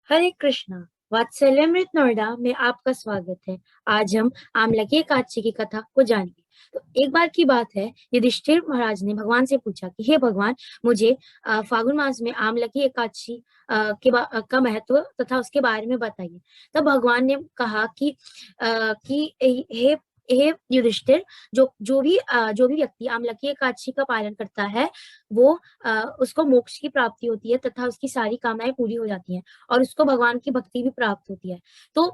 हरे कृष्णा। वात्सल्यमृत नोएडा में आपका स्वागत है। आज हम आमला की एकादशी की कथा को जानेंगे। तो एक बार की बात है, युधिष्ठिर महाराज ने भगवान से पूछा कि हे भगवान, मुझे फागुन मास में आमला की एकादशी का महत्व तथा उसके बारे में बताइए। तब भगवान ने कहा कि हे हे युधिष्ठिर, जो भी व्यक्ति आमला की एकादशी का पालन करता है, वो उसको मोक्ष की प्राप्ति होती है तथा उसकी सारी कामनाएं पूरी हो जाती हैं और उसको भगवान की भक्ति भी प्राप्त होती है। तो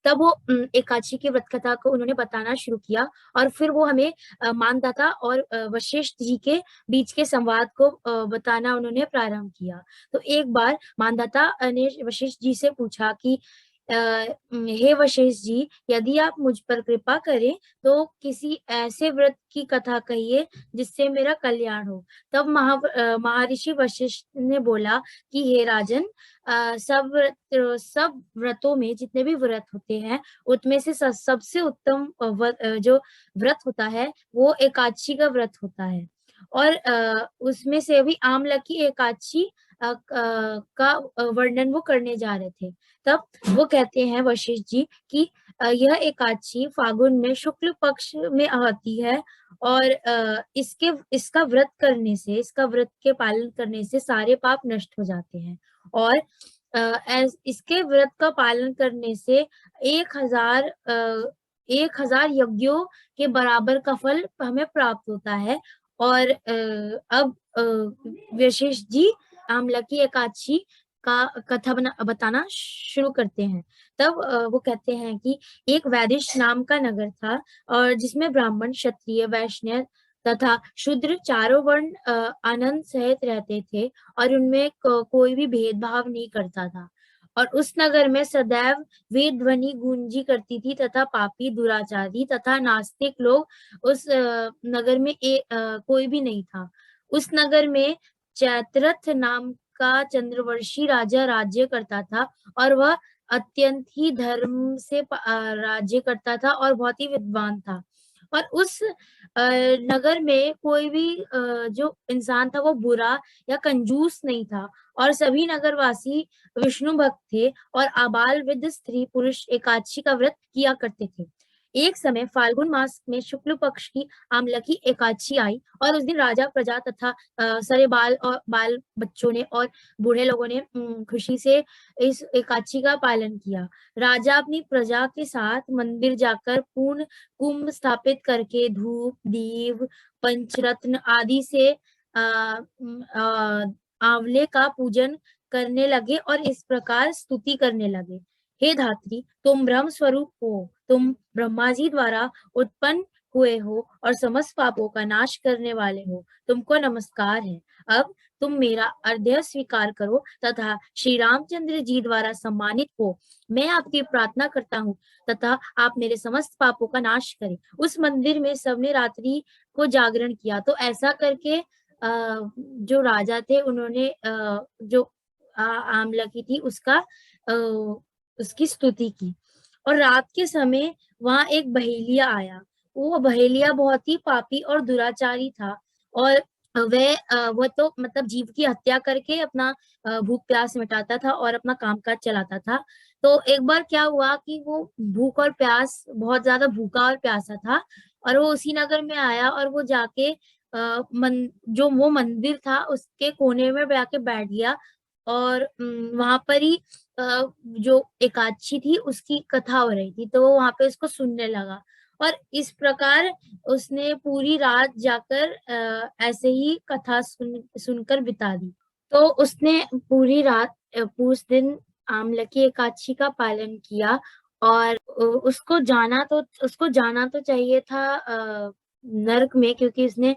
तब वो एकादशी की व्रत कथा को उन्होंने बताना शुरू किया और फिर वो हमें मानदाता और वशिष्ठ जी के बीच के संवाद को बताना उन्होंने प्रारंभ किया। तो एक बार मानदाता ने वशिष्ठ जी से पूछा कि हे वशिष्ठ जी, यदि आप मुझ पर कृपा करें तो किसी ऐसे व्रत की कथा कहिए जिससे मेरा कल्याण हो। तब महर्षि वशिष्ठ ने बोला कि हे राजन, सब व्रतों में जितने भी व्रत होते हैं, उनमें से सबसे उत्तम जो व्रत होता है वो एकादशी का व्रत होता है। और उसमें से भी आमला की एकादशी का वर्णन वो करने जा रहे थे। तब वो कहते हैं वशिष्ठ जी कि यह एकादशी फागुन में शुक्ल पक्ष में आती है और इसका व्रत के पालन करने से सारे पाप नष्ट हो जाते हैं। और इसके व्रत का पालन करने से 1000 1000 यज्ञों के बराबर का फल हमें प्राप्त होता है। और अब वशिष्ठ जी आमला की एकादशी का कथा बताना शुरू करते हैं। तब वो कहते हैं कि एक वैदिश नाम का नगर था और जिसमें ब्राह्मण, क्षत्रिय, वैश्य तथा शूद्र चारों वर्ण आनंद सहित रहते थे और उनमें कोई भी भेदभाव नहीं करता था। और उस नगर में सदैव वेद ध्वनि गूंजी करती थी तथा पापी, दुराचारी तथा नास्तिक लोग उस नगर में कोई भी नहीं था। उस नगर में चैत्रथ नाम का चंद्रवर्षी राजा राज्य करता था और वह अत्यंत ही धर्म से राज्य करता था और बहुत ही विद्वान था। और उस नगर में कोई भी जो इंसान था वो बुरा या कंजूस नहीं था और सभी नगरवासी विष्णु भक्त थे और आबाल वृद्ध स्त्री पुरुष एकादशी का व्रत किया करते थे। एक समय फाल्गुन मास में शुक्ल पक्ष की आमला की एकादशी आई और उस दिन राजा, प्रजा तथा सारे बाल बच्चों ने और बूढ़े लोगों ने खुशी से इस एकादशी का पालन किया। राजा अपनी प्रजा के साथ मंदिर जाकर पूर्ण कुंभ स्थापित करके धूप, दीप, पंचरत्न आदि से आंवले का पूजन करने लगे और इस प्रकार स्तुति करने लगे। हे धात्री, तुम ब्रह्म स्वरूप हो, तुम ब्रह्मा जी द्वारा उत्पन्न हुए हो और समस्त पापों का नाश करने वाले हो, तुमको नमस्कार है। अब तुम मेरा अर्घ्य स्वीकार करो तथा श्री रामचंद्र जी द्वारा सम्मानित हो। मैं आपकी प्रार्थना करता हूँ तथा आप मेरे समस्त पापों का नाश करें। उस मंदिर में सबने रात्रि को जागरण किया। तो ऐसा करके जो राजा थे उन्होंने जो आमला की थी उसकी स्तुति की। और रात के समय वहां एक बहेलिया आया। वो बहेलिया बहुत ही पापी और दुराचारी था और वह तो मतलब जीव की हत्या करके अपना भूख प्यास मिटाता था और अपना कामकाज चलाता था। तो एक बार क्या हुआ कि वो भूख और प्यास, बहुत ज्यादा भूखा और प्यासा था और वो उसी नगर में आया और वो जाके जो वो मंदिर था उसके कोने में जाके बैठ गया और वहां पर ही जो एकादशी थी उसकी कथा हो रही थी, तो वो वहां पे उसको सुनने लगा। और इस प्रकार उसने पूरी रात जाकर ऐसे ही कथा सुनकर बिता दी। तो उसने पूरी रात उस दिन आमला की एकादशी का पालन किया और उसको जाना तो चाहिए था नरक में, क्योंकि उसने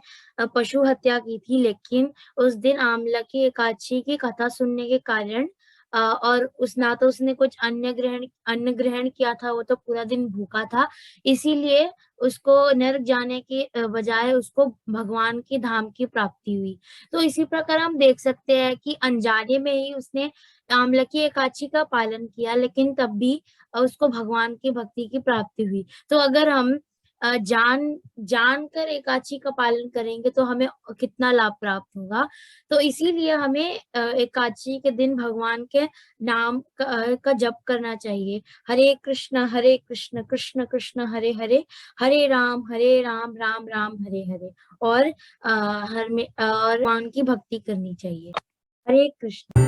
पशु हत्या की थी। लेकिन उस दिन आमला की एकादशी की कथा सुनने के कारण और ना तो उसने कुछ अन्न ग्रहण किया था, वो तो पूरा दिन भूखा था। इसीलिए उसको नरक जाने के बजाय उसको भगवान के धाम की प्राप्ति हुई। तो इसी प्रकार हम देख सकते हैं कि अनजाने में ही उसने आमला की एकादशी का पालन किया, लेकिन तब भी उसको भगवान की भक्ति की प्राप्ति हुई। तो अगर हम जानकर एकादशी का पालन करेंगे तो हमें कितना लाभ प्राप्त होगा। तो इसीलिए हमें एकादशी के दिन भगवान के नाम का जप करना चाहिए। हरे कृष्ण कृष्ण कृष्ण हरे हरे, हरे राम राम राम हरे हरे। और हर में और भगवान की भक्ति करनी चाहिए। हरे कृष्ण।